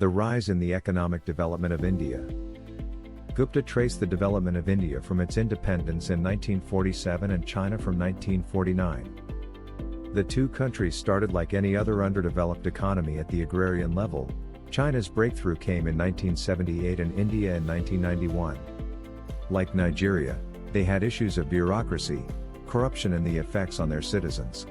The rise in the economic development of India. Gupta traced the development of India from its independence in 1947 and China from 1949. The two countries started like any other underdeveloped economy at the agrarian level. China's breakthrough came in 1978 and India in 1991. Like Nigeria, they had issues of bureaucracy, corruption and the effects on their citizens.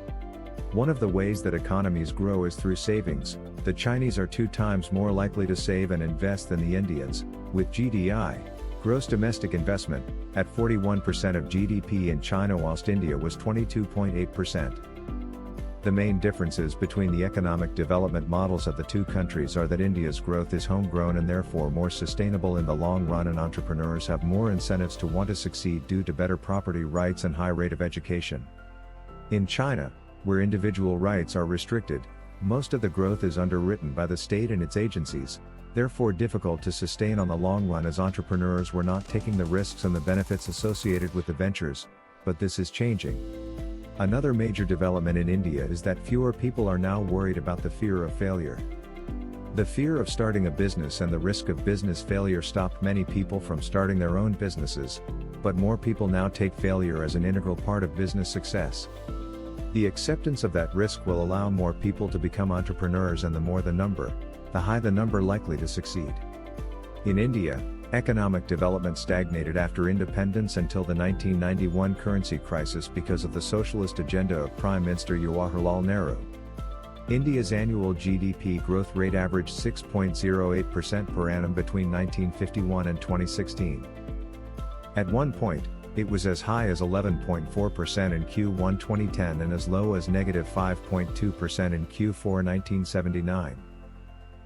One of the ways that economies grow is through savings. The Chinese are 2 times more likely to save and invest than the Indians, with GDI, gross domestic investment, at 41% of GDP in China whilst India was 22.8%. The main differences between the economic development models of the two countries are that India's growth is homegrown and therefore more sustainable in the long run, and entrepreneurs have more incentives to want to succeed due to better property rights and high rate of education. In China, where individual rights are restricted, most of the growth is underwritten by the state and its agencies, therefore difficult to sustain on the long run as entrepreneurs were not taking the risks and the benefits associated with the ventures, but this is changing. Another major development in India is that fewer people are now worried about the fear of failure. The fear of starting a business and the risk of business failure stopped many people from starting their own businesses, but more people now take failure as an integral part of business success. The acceptance of that risk will allow more people to become entrepreneurs, and the more the number, the higher the number likely to succeed. In India, economic development stagnated after independence until the 1991 currency crisis because of the socialist agenda of Prime Minister Nehru. India's annual GDP growth rate averaged 6.08% per annum between 1951 and 2016. At one point, it was as high as 11.4% in Q1 2010 and as low as -5.2% in Q4 1979.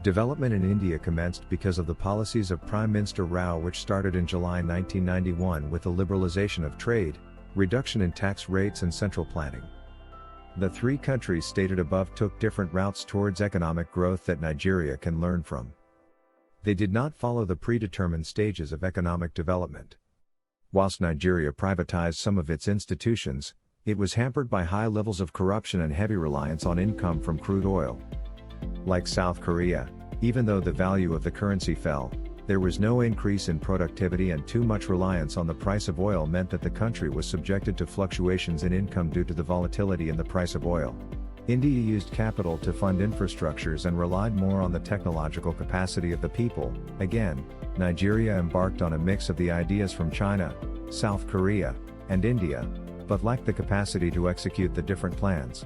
Development in India commenced because of the policies of Prime Minster Rao, which started in July 1991 with the liberalisation of trade, reduction in tax rates and central planning. The 3 countries stated above took different routes towards economic growth that Nigeria can learn from. They did not follow the predetermined stages of economic development. Whilst Nigeria privatized some of its institutions, it was hampered by high levels of corruption and heavy reliance on income from crude oil. Like South Korea, even though the value of the currency fell, there was no increase in productivity, and too much reliance on the price of oil meant that the country was subjected to fluctuations in income due to the volatility in the price of oil. India used capital to fund infrastructures and relied more on the technological capacity of the people. Again, Nigeria embarked on a mix of the ideas from China, South Korea, and India, but lacked the capacity to execute the different plans.